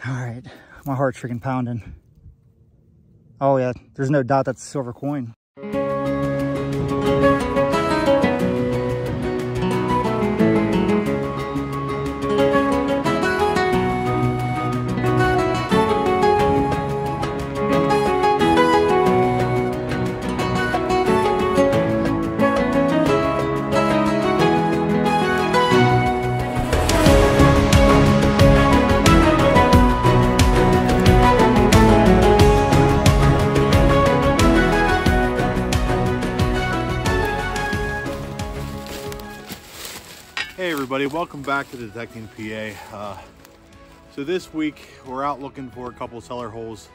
All right, my heart's freaking pounding. Oh yeah, there's no doubt that's a silver coin. Hey everybody, welcome back to Detecting PA. So this week we're out looking for a couple cellar holes.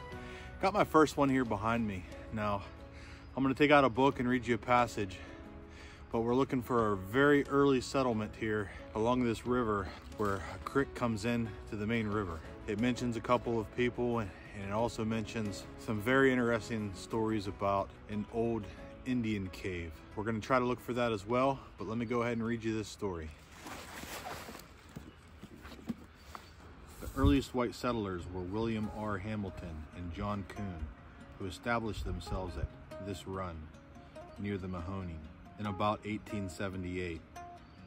Got my first one here behind me. Now I'm going to take out a book and read you a passage, but we're looking for a very early settlement here along this river where a creek comes in to the main river. It mentions a couple of people and it also mentions some very interesting stories about an old Indian cave. We're going to try to look for that as well, but let me go ahead and read you this story. The earliest white settlers were William R. Hamilton and John Coon, who established themselves at this run near the Mahoning in about 1878.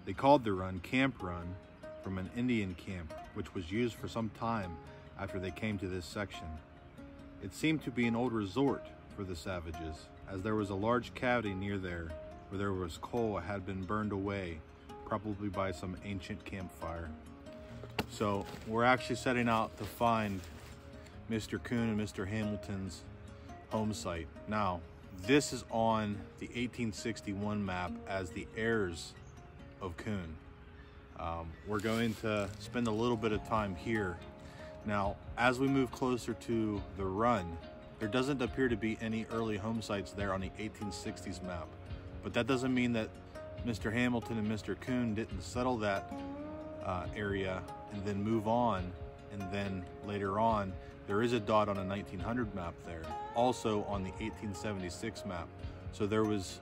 They called the run Camp Run from an Indian camp which was used for some time after they came to this section. It seemed to be an old resort for the savages, as there was a large cavity near there where there was coal that had been burned away, probably by some ancient campfire. So we're actually setting out to find Mr. Coon and Mr. Hamilton's home site. Now, this is on the 1861 map as the heirs of Coon. We're going to spend a little bit of time here. Now, as we move closer to the run, there doesn't appear to be any early home sites there on the 1860s map. But that doesn't mean that Mr. Hamilton and Mr. Coon didn't settle that area and then move on, and then later on there is a dot on a 1900 map there, also on the 1876 map. So there was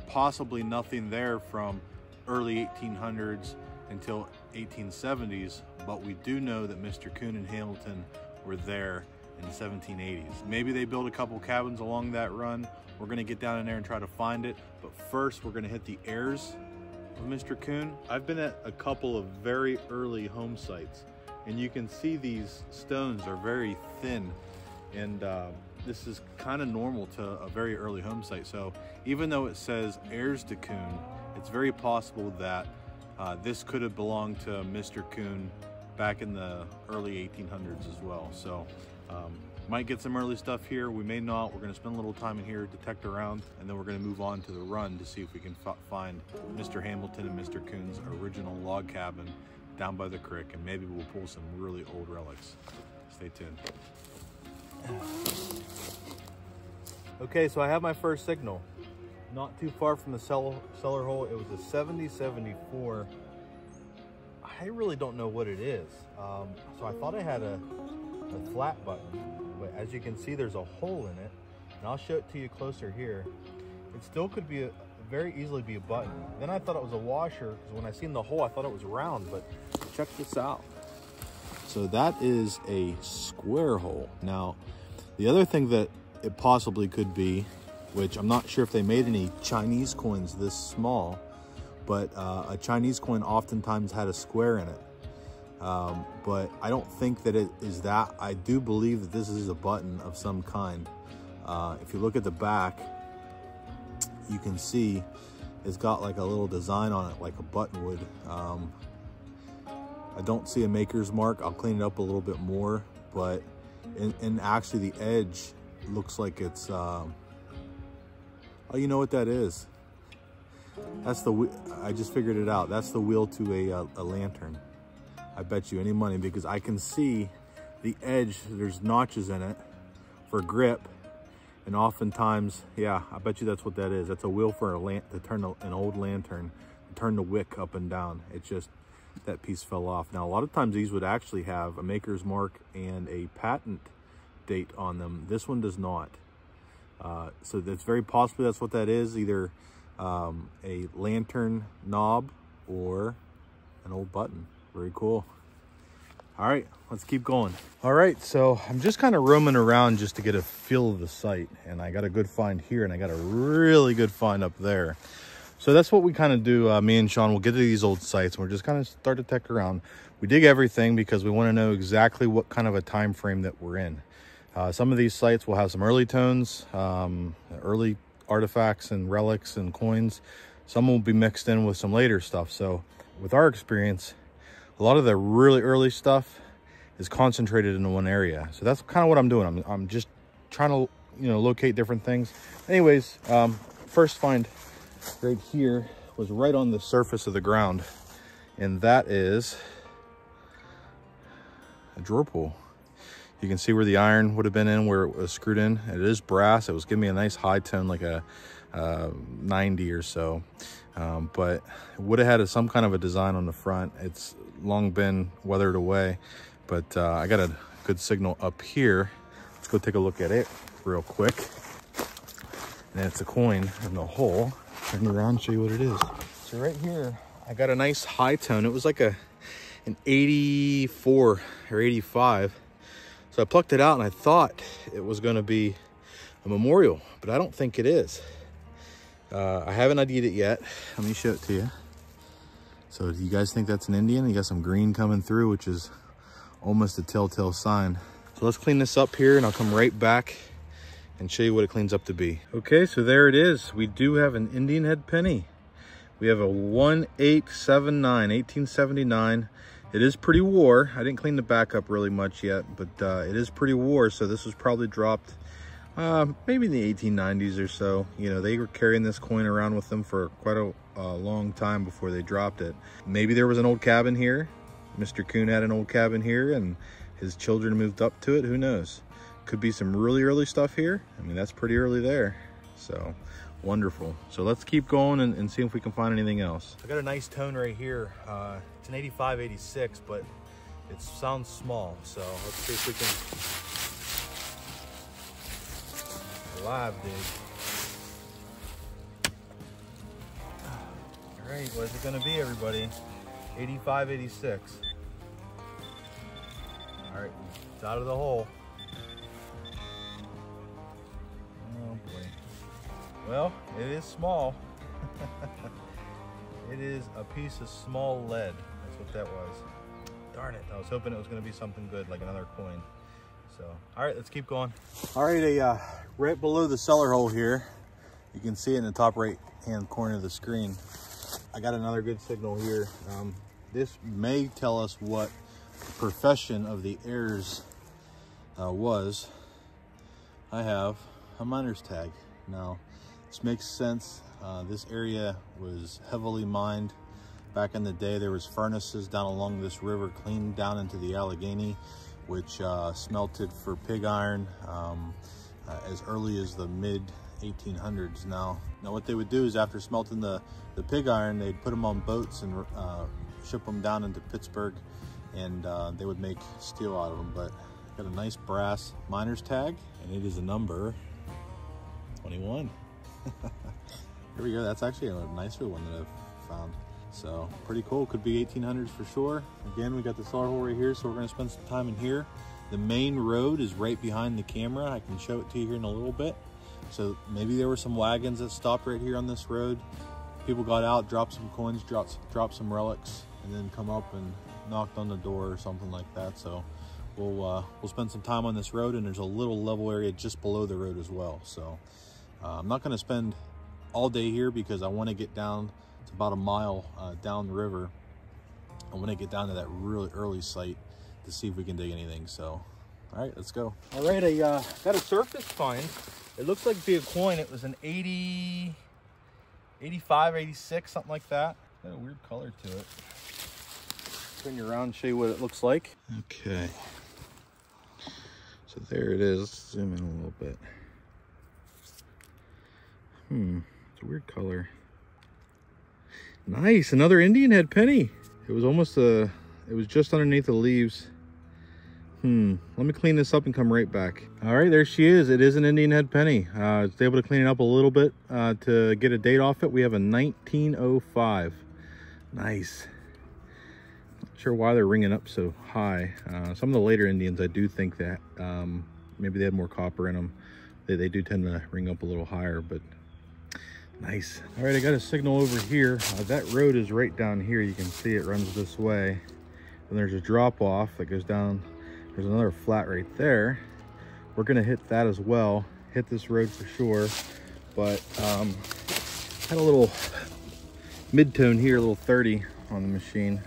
possibly nothing there from early 1800s until 1870s, but we do know that Mr. Coon and Hamilton were there in the 1780s. Maybe they built a couple cabins along that run. We're gonna get down in there and try to find it, but first we're gonna hit the heirs of Mr. Coon. I've been at a couple of very early home sites, and you can see these stones are very thin, and this is kind of normal to a very early home site. So even though it says heirs to Coon, it's very possible that this could have belonged to Mr. Coon back in the early 1800s as well. So might get some early stuff here, we may not. We're going to spend a little time in here, detect around, and then we're going to move on to the run to see if we can find Mr. Hamilton and Mr. Coon's original log cabin down by the creek, and maybe we'll pull some really old relics. Stay tuned. Okay, so I have my first signal. Not too far from the cellar hole. It was a 7074. I really don't know what it is. So I thought I had a flat button, but as you can see there's a hole in it, and I'll show it to you closer here. It still could be very easily be a button. Then I thought it was a washer, because when I seen the hole I thought it was round, but check this out. So that is a square hole. Now the other thing that it possibly could be, which I'm not sure if they made any Chinese coins this small, but a Chinese coin oftentimes had a square in it. But I don't think that it is that. I do believe that this is a button of some kind. If you look at the back, you can see it's got like a little design on it, like a button would. I don't see a maker's mark. I'll clean it up a little bit more, but and actually the edge looks like it's, oh, you know what that is? That's the, I just figured it out. That's the wheel to a lantern. I bet you any money, because I can see the edge, there's notches in it for grip, and oftentimes, yeah, I bet you that's what that is. That's a wheel for to turn an old lantern, to turn the wick up and down. It's just, that piece fell off. Now, a lot of times these would actually have a maker's mark and a patent date on them. This one does not. So that's very possibly that's what that is, either a lantern knob or an old button. Very cool. All right, let's keep going. All right, so I'm just kind of roaming around just to get a feel of the site, and I got a good find here, and I got a really good find up there. So that's what we kind of do. Me and Sean will get to these old sites, and we're just kind of start to tech around. We dig everything because we want to know exactly what kind of a time frame that we're in. Some of these sites will have some early tones, early artifacts and relics and coins. Some will be mixed in with some later stuff. So with our experience, a lot of the really early stuff is concentrated in one area. So that's kind of what I'm doing. I'm just trying to, locate different things. Anyways, first find right here was right on the surface of the ground. And that is a drawer pull. You can see where the iron would have been in, where it was screwed in. It is brass. It was giving me a nice high tone, like a 90 or so. But it would have had some kind of a design on the front. It's long been weathered away, but I got a good signal up here. Let's go take a look at it real quick. And it's a coin in the hole. Turn it around, show you what it is. So right here, I got a nice high tone. It was like an 84 or 85. So I plucked it out and I thought it was going to be a memorial, but I don't think it is. I haven't ID'd it yet. Let me show it to you. So do you guys think that's an Indian? You got some green coming through, which is almost a telltale sign. So let's clean this up here and I'll come right back and show you what it cleans up to be. Okay, so there it is. We do have an Indian head penny. We have a 1879, 1879. It is pretty wore. I didn't clean the back up really much yet, but it is pretty wore. So this was probably dropped maybe in the 1890s or so. They were carrying this coin around with them for quite a long time before they dropped it. Maybe there was an old cabin here. Mr. Coon had an old cabin here and his children moved up to it. Who knows? Could be some really early stuff here. I mean, that's pretty early there. So wonderful. So let's keep going and see if we can find anything else. I got a nice tone right here. It's an 85, 86, but it sounds small. So let's see if we can live dig. All right, what is it gonna be, everybody? 85, 86. All right, it's out of the hole. Oh boy. Well, it is small. It is a piece of small lead. That's what that was. Darn it, I was hoping it was gonna be something good, like another coin. So, all right, let's keep going. All right, right below the cellar hole here, you can see it in the top right-hand corner of the screen. I got another good signal here. This may tell us what the profession of the heirs was. I have a miner's tag. Now, this makes sense. This area was heavily mined. Back in the day, there was furnaces down along this river, clean down into the Allegheny, which smelted for pig iron as early as the mid 1800s. Now what they would do is after smelting the pig iron, they'd put them on boats and ship them down into Pittsburgh, and they would make steel out of them. But got a nice brass miner's tag, and it is a number 21. Here we go. That's actually a nicer one that I've found. So pretty cool. Could be 1800s for sure. Again, we got the cellar hole right here, so we're going to spend some time in here. The main road is right behind the camera. I can show it to you here in a little bit. So maybe there were some wagons that stopped right here on this road. People got out, dropped some coins, dropped some relics, and then come up and knocked on the door or something like that. So we'll spend some time on this road, and there's a little level area just below the road as well. So I'm not going to spend all day here because I want to get down. It's about a mile down the river. I want to get down to that really early site to see if we can dig anything. So, all right, let's go. All right, I got a surface find. It looks like be a coin. It was an 80, 85, 86, something like that. Got a weird color to it. Turn you around and show you what it looks like. Okay. So there it is. Let's zoom in a little bit. It's a weird color. Nice, another Indian head penny. It was almost it was just underneath the leaves. Let me clean this up and come right back. All right, there she is. It is an Indian head penny. I was able to clean it up a little bit to get a date off it. We have a 1905. Nice. sure why they're ringing up so high. Some of the later Indians, I do think that maybe they had more copper in them. They do tend to ring up a little higher, but nice. All right, I got a signal over here. That road is right down here. You can see it runs this way. And there's a drop off that goes down. There's another flat right there. We're gonna hit that as well. Hit this road for sure. But had a little mid-tone here, a little 30 on the machine.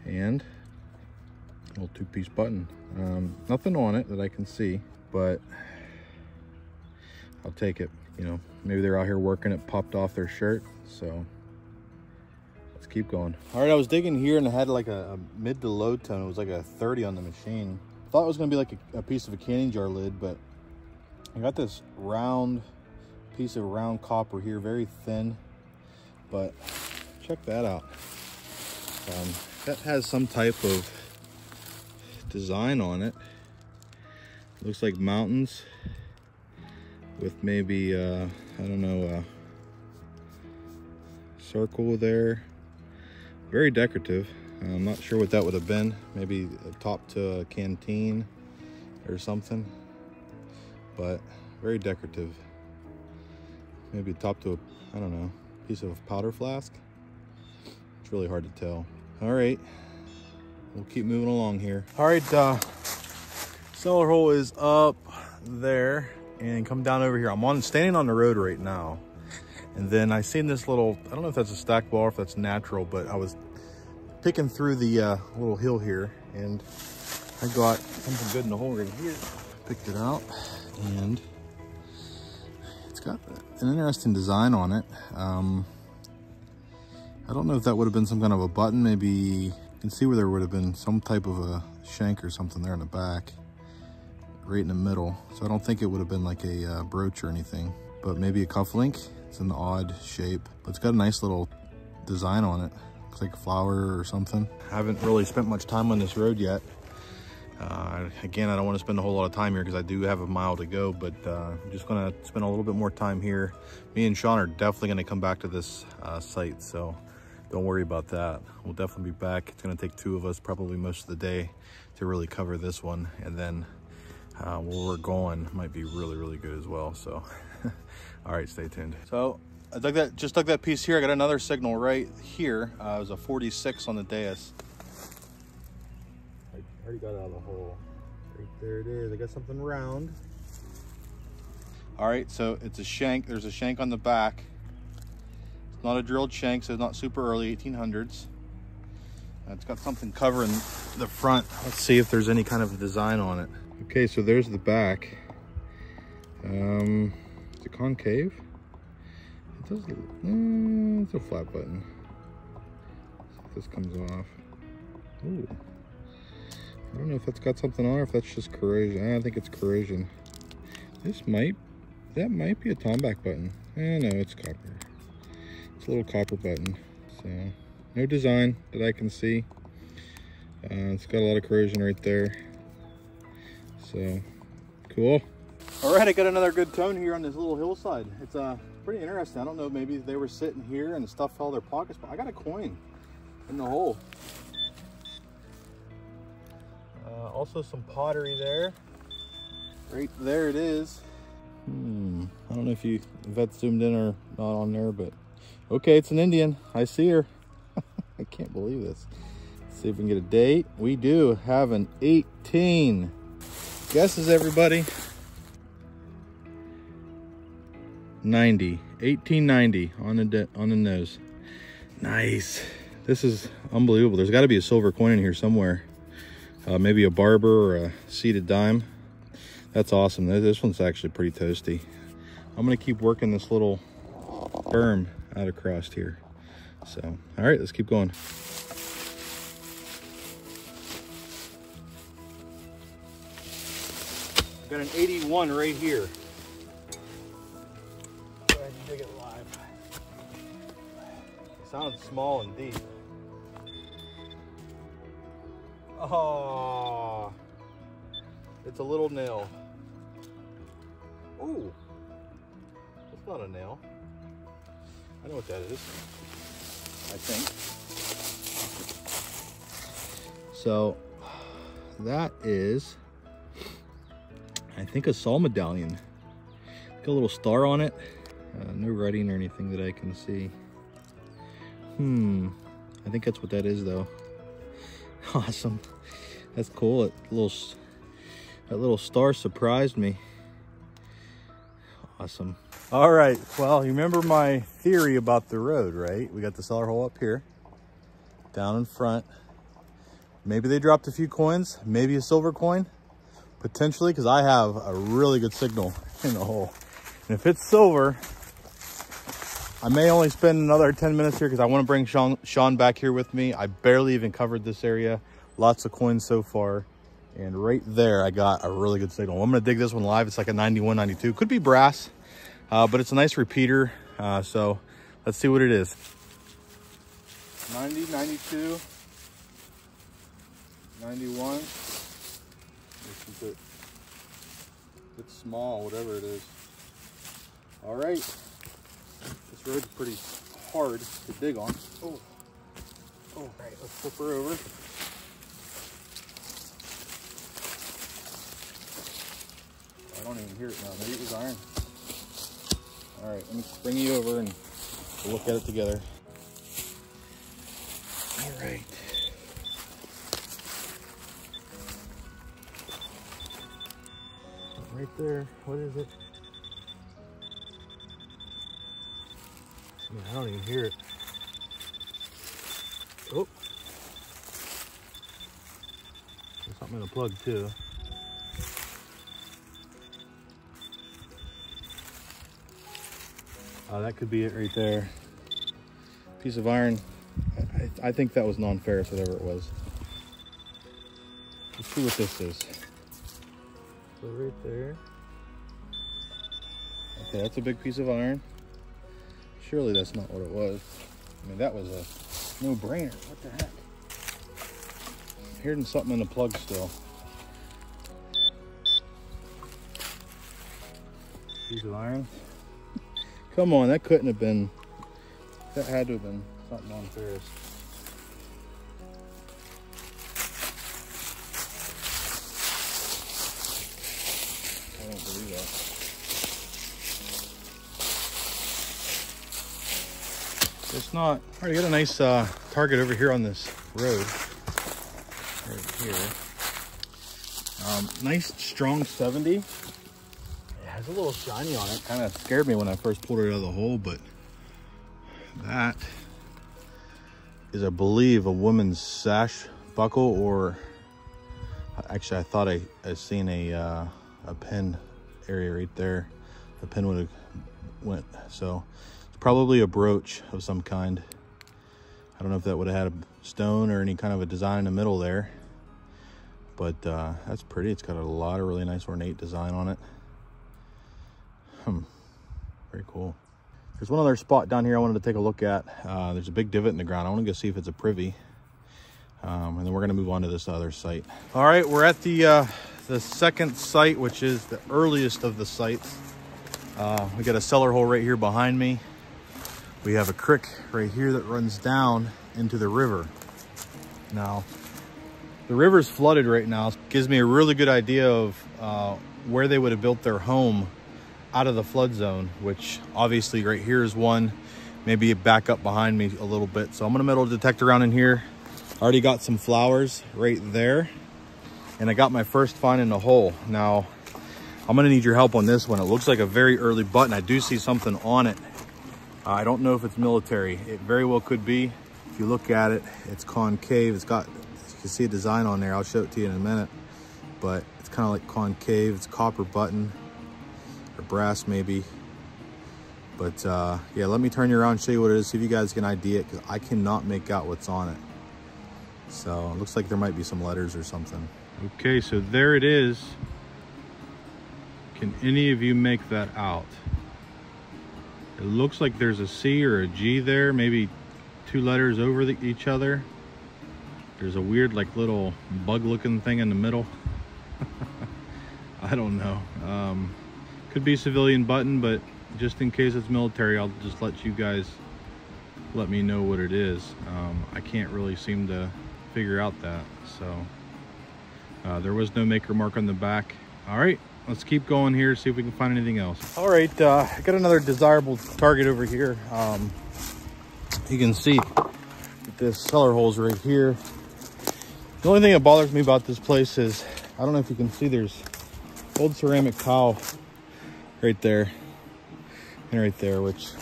And a little 2-piece button. Nothing on it that I can see, but I'll take it. You know, maybe they're out here working it, popped off their shirt, so let's keep going. All right, I was digging here and it had like a mid to low tone. It was like a 30 on the machine. Thought it was gonna be like a piece of a canning jar lid, but I got this round piece of round copper here, very thin, but check that out. That has some type of design on it. Looks like mountains with maybe I don't know, a circle there. Very decorative. I'm not sure what that would have been. Maybe a top to a canteen or something, but very decorative. Maybe a top to a, I don't know, piece of powder flask. It's really hard to tell. All right, we'll keep moving along here. All right, cellar hole is up there. And come down over here. I'm standing on the road right now. And then I seen this little, I don't know if that's a stack ball or if that's natural, but I was picking through the little hill here and I got something good in the hole right here. Picked it out and it's got an interesting design on it. I don't know if that would have been some kind of a button. Maybe you can see where there would have been some type of a shank or something there in the back. Right in the middle, so I don't think it would have been like a brooch or anything, but maybe a cufflink. It's an odd shape, but it's got a nice little design on it. Looks like a flower or something. I haven't really spent much time on this road yet. Again, I don't want to spend a whole lot of time here because I do have a mile to go, but I'm just gonna spend a little bit more time here. Me and Sean are definitely gonna come back to this site, so don't worry about that. We'll definitely be back. It's gonna take 2 of us probably most of the day to really cover this one, and then where we're going might be really good as well. So all right, stay tuned. So I just dug that piece here. I got another signal right here. It was a 46 on the dais. I already got it out of the hole. Right there it is. I got something round. All right, so it's a shank. There's a shank on the back. It's not a drilled shank, so it's not super early 1800s. It's got something covering the front. Let's see if there's any kind of design on it. Okay, so there's the back. Is it concave? It does. It's a flat button. See if this comes off. Ooh. I don't know if that's got something on or if that's just corrosion. I think it's corrosion. That might be a Tomback button. No, it's copper. It's a little copper button. So no design that I can see. It's got a lot of corrosion right there. So cool. All right, I got another good tone here on this little hillside. It's pretty interesting. I don't know, maybe they were sitting here and stuff fell in their pockets, but I got a coin in the hole. Also some pottery there. Right there it is. I don't know if that's zoomed in or not on there, but okay, it's an Indian. I see her. I can't believe this. Let's see if we can get a date. We do have an 18. Guesses, everybody. 1890 on the nose. Nice. This is unbelievable. There's got to be a silver coin in here somewhere. Maybe a barber or a seated dime. That's awesome. This one's actually pretty toasty. I'm gonna keep working this little berm out across here. So, all right, let's keep going. Got an 81 right here. Go ahead and dig it live. It sounds small and deep. Oh, it's a little nail. Ooh, that's not a nail. I know what that is, I think. So that is, I think, a Sol medallion. Got a little star on it. No writing or anything that I can see. I think that's what that is though. Awesome. That's cool. That little star surprised me. Awesome. All right, well, you remember my theory about the road, right? We got the cellar hole up here, down in front. Maybe they dropped a few coins, maybe a silver coin, potentially, because I have a really good signal in the hole. And if it's silver, I may only spend another 10 minutes here because I want to bring Sean back here with me. I barely even covered this area. Lots of coins so far. And right there, I got a really good signal. I'm going to dig this one live. It's like a 91, 92. Could be brass, but it's a nice repeater. So let's see what it is. 90, 92, 91. This is it. It's small, whatever it is. All right. This road's pretty hard to dig on. Oh, all right, let's flip her over. I don't even hear it now. Maybe it was iron. All right, let me bring you over and we'll look at it together. All right. Right there. What is it? I don't even hear it. Oh. There's something in the plug too. Oh, that could be it right there. Piece of iron. I think that was non-ferrous, whatever it was. Let's see what this is. So right there. Okay, that's a big piece of iron. Surely that's not what it was. I mean, that was a no-brainer. What the heck? I'm hearing something in the plug still. Piece of iron. Come on, that couldn't have been, that had to have been something non-ferrous. I don't believe that. It's not. All right, I got a nice target over here on this road. Right here. Nice strong 70. It has a little shiny on it. Kind of scared me when I first pulled it out of the hole, but that is, I believe, a woman's sash buckle, or actually I thought I seen a pin area right there. The pin would have went, so it's probably a brooch of some kind. I don't know if that would have had a stone or any kind of a design in the middle there, but that's pretty. It's got a lot of really nice ornate design on it. Very cool. There's one other spot down here I wanted to take a look at. There's a big divot in the ground. I want to go see if it's a privy. And then we're going to move on to this other site. All right, we're at the second site, which is the earliest of the sites. We got a cellar hole right here behind me. We have a creek right here that runs down into the river. Now, the river's flooded right now. It gives me a really good idea of where they would have built their home out of the flood zone, which obviously right here is one, maybe back up behind me a little bit. So I'm gonna metal detect around in here. I already got some flowers right there, and I got my first find in the hole. Now, I'm gonna need your help on this one. It looks like a very early button. I do see something on it. I don't know if it's military. It very well could be. If you look at it, it's concave. It's got, you can see a design on there. I'll show it to you in a minute, but it's kind of like concave. It's a copper button, or brass maybe. But yeah, let me turn you around and show you what it is, see if you guys can ID it, because I cannot make out what's on it. So it looks like there might be some letters or something. Okay, so there it is. Can any of you make that out? It looks like there's a C or a G there, maybe two letters over each other. There's a weird, like, little bug looking thing in the middle. I don't know. Could be civilian button, but just in case it's military, I'll just let you guys let me know what it is. I can't really seem to figure out that. So there was no maker mark on the back. All right, let's keep going here, see if we can find anything else. All right, I got another desirable target over here. You can see this cellar hole's right here. The only thing that bothers me about this place is, I don't know if you can see, there's old ceramic tile right there and right there, which is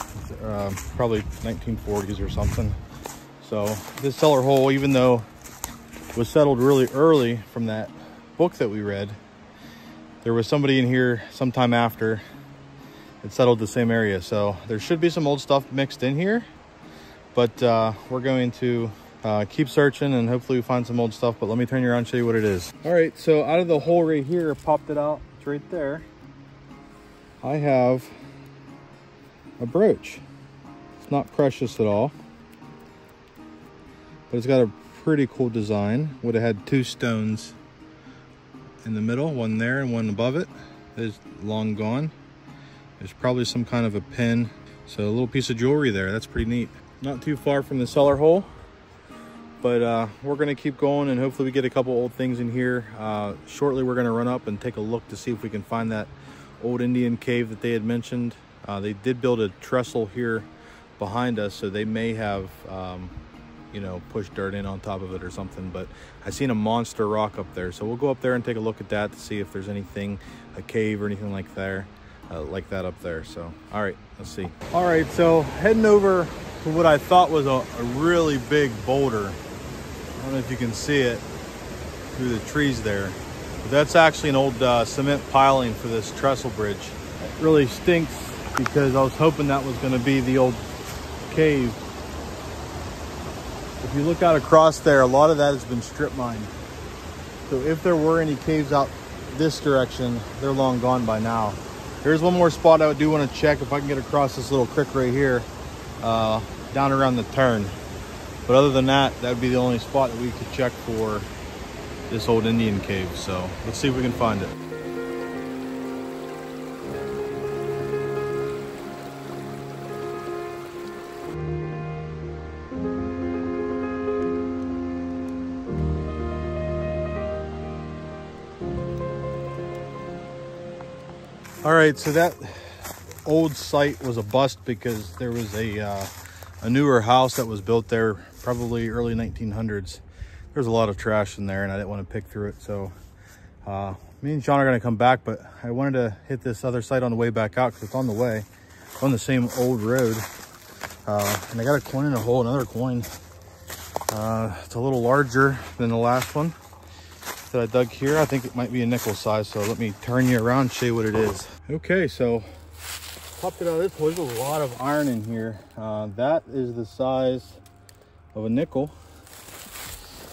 probably 1940s or something. So this cellar hole, even though it was settled really early from that book that we read, there was somebody in here sometime after that settled the same area. So there should be some old stuff mixed in here, but we're going to keep searching and hopefully we find some old stuff. But let me turn you around and show you what it is. All right, so out of the hole right here, popped it out, it's right there. I have a brooch. It's not precious at all, but it's got a pretty cool design. Would have had two stones in the middle, one there and one above it. It's long gone. There's probably some kind of a pin. So a little piece of jewelry there. That's pretty neat. Not too far from the cellar hole, but we're gonna keep going and hopefully we get a couple old things in here. Shortly we're gonna run up and take a look to see if we can find that old Indian cave that they had mentioned. They did build a trestle here behind us, so they may have you know, pushed dirt in on top of it or something, but I seen a monster rock up there, so we'll go up there and take a look at that to see if there's anything, a cave or anything like that up there. So all right, let's see. All right, so heading over to what I thought was a really big boulder. I don't know if you can see it through the trees there, but that's actually an old cement piling for this trestle bridge. It really stinks because I was hoping that was going to be the old cave. If you look out across there, a lot of that has been strip mined. So if there were any caves out this direction, they're long gone by now. There's one more spot I do want to check if I can get across this little creek right here, down around the turn. But other than that, that would be the only spot that we could check for this old Indian cave. So let's see if we can find it. All right, so that old site was a bust because there was a newer house that was built there, probably early 1900s. There's a lot of trash in there and I didn't want to pick through it. So me and Sean are gonna come back, but I wanted to hit this other site on the way back out because it's on the way, on the same old road. And I got a coin in a hole, another coin. It's a little larger than the last one that I dug here. I think it might be a nickel size, so let me turn you around and show you what it is. Okay, so popped it out of this hole. There's a lot of iron in here. That is the size of a nickel.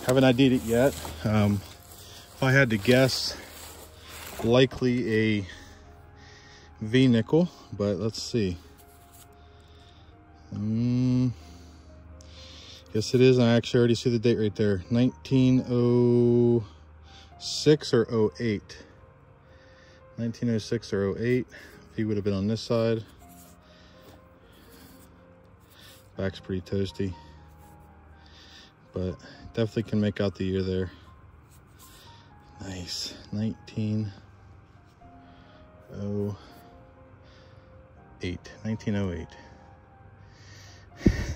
Haven't ID'd it yet. If I had to guess, likely a V nickel, but let's see. Yes, it is. I actually already see the date right there. 1906 or 08. 1906 or 08. He would have been on this side. Back's pretty toasty, but definitely can make out the year there. Nice. 1908. 1908.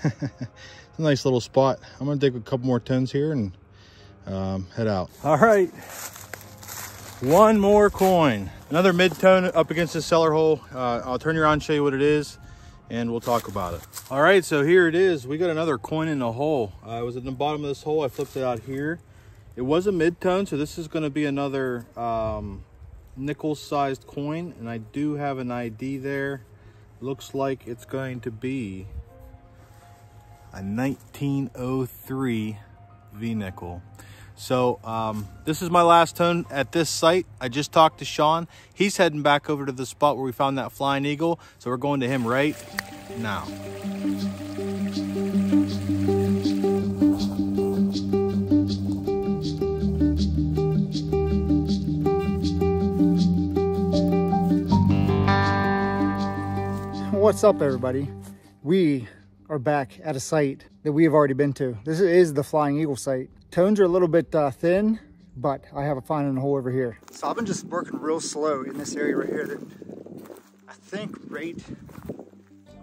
It's a nice little spot. I'm gonna dig a couple more tons here and head out. All right, one more coin, another mid-tone up against the cellar hole. I'll turn you around and show you what it is and we'll talk about it. All right, so here it is. We got another coin in the hole. It was at the bottom of this hole. I flipped it out here. It was a mid-tone, so this is going to be another nickel-sized coin, and I do have an ID there. Looks like it's going to be a 1903 V-nickel. So this is my last tone at this site. I just talked to Sean. He's heading back over to the spot where we found that flying eagle. So we're going to him right now. What's up, everybody? We are back at a site that we have already been to. This is the Flying Eagle site. Tones are a little bit thin, but I have a find in the hole over here. So I've been just working real slow in this area right here. That I think right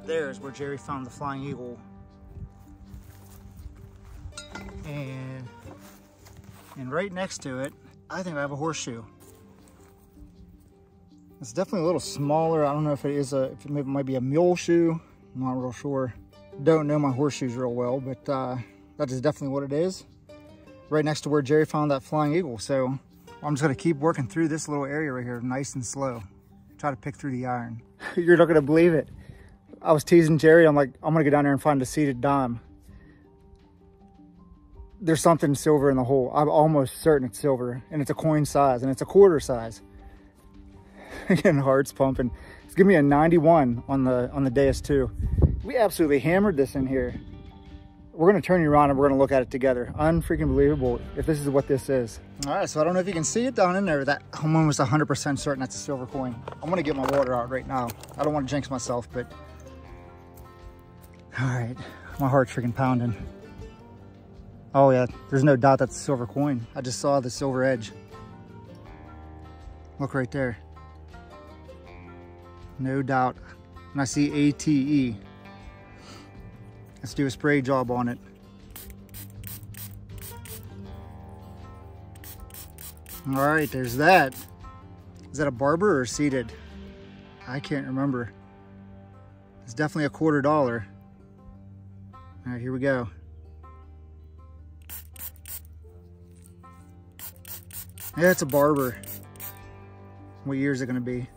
there is where Jerry found the Flying Eagle. And right next to it, I think I have a horseshoe. It's definitely a little smaller. I don't know if it is if it might be a mule shoe. I'm not real sure. Don't know my horseshoes real well, but that is definitely what it is. Right next to where Jerry found that Flying Eagle. So I'm just gonna keep working through this little area right here, nice and slow. Try to pick through the iron. You're not gonna believe it. I was teasing Jerry. I'm like, I'm gonna go down there and find a seated dime. There's something silver in the hole. I'm almost certain it's silver, and it's a coin size, and it's a quarter size. Again, heart's pumping. It's giving me a 91 on the Deus 2. We absolutely hammered this in here. We're gonna turn you around and we're gonna look at it together. Unfreaking believable if this is what this is. All right, so I don't know if you can see it down in there. That I'm almost 100% certain that's a silver coin. I'm gonna get my water out right now. I don't want to jinx myself, but all right, my heart's freaking pounding. Oh yeah, there's no doubt that's a silver coin. I just saw the silver edge. Look right there. No doubt. And I see ATE. Let's do a spray job on it. All right, there's that. Is that a barber or seated? I can't remember. It's definitely a $quarter. All right, here we go. Yeah, it's a barber. What year is it gonna be?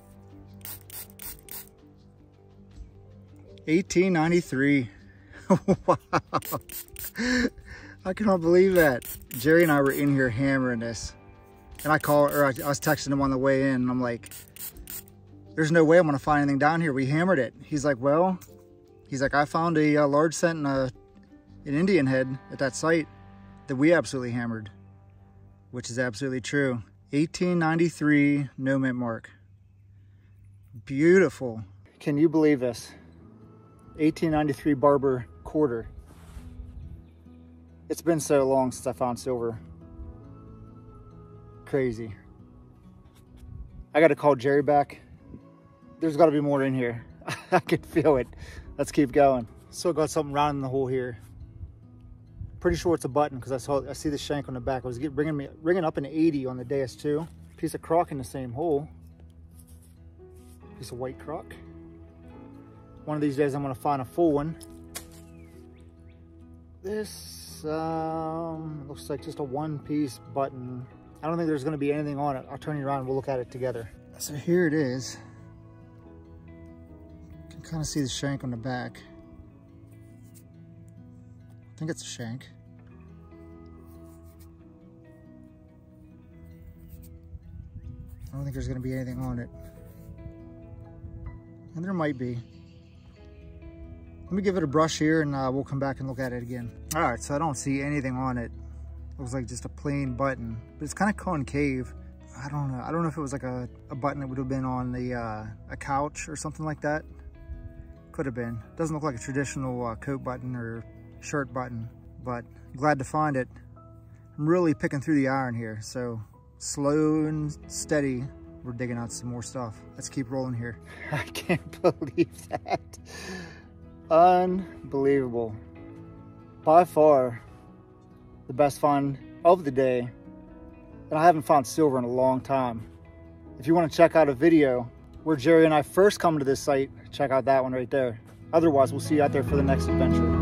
1893. Wow. I cannot believe that. Jerry and I were in here hammering this. And I was texting him on the way in, and I'm like, there's no way I'm gonna find anything down here. We hammered it. He's like, well, I found a large cent and an Indian head at that site that we absolutely hammered, which is absolutely true. 1893 no mint mark. Beautiful. Can you believe this? 1893 barber quarter. It's been so long since I found silver. Crazy. I gotta call Jerry back. There's gotta be more in here. I can feel it. Let's keep going. Still got something round in the hole here. Pretty sure it's a button because I see the shank on the back. I was ringing up an 80 on the Deus 2. Piece of crock in the same hole. Piece of white crock. One of these days I'm gonna find a full one. This looks like just a one-piece button. I don't think there's gonna be anything on it. I'll turn you around and we'll look at it together. So here it is. You can kind of see the shank on the back. I think it's a shank. I don't think there's gonna be anything on it. And there might be. Let me give it a brush here and we'll come back and look at it again. All right, so I don't see anything on it. Looks like just a plain button, but it's kind of concave. I don't know. I don't know if it was like a button that would have been on the a couch or something like that. Could have been. Doesn't look like a traditional coat button or shirt button, but glad to find it. I'm really picking through the iron here, so slow and steady. We're digging out some more stuff. Let's keep rolling here. I can't believe that. Unbelievable. By far the best find of the day, and I haven't found silver in a long time. If you want to check out a video where Jerry and I first come to this site, check out that one right there. Otherwise, we'll see you out there for the next adventure.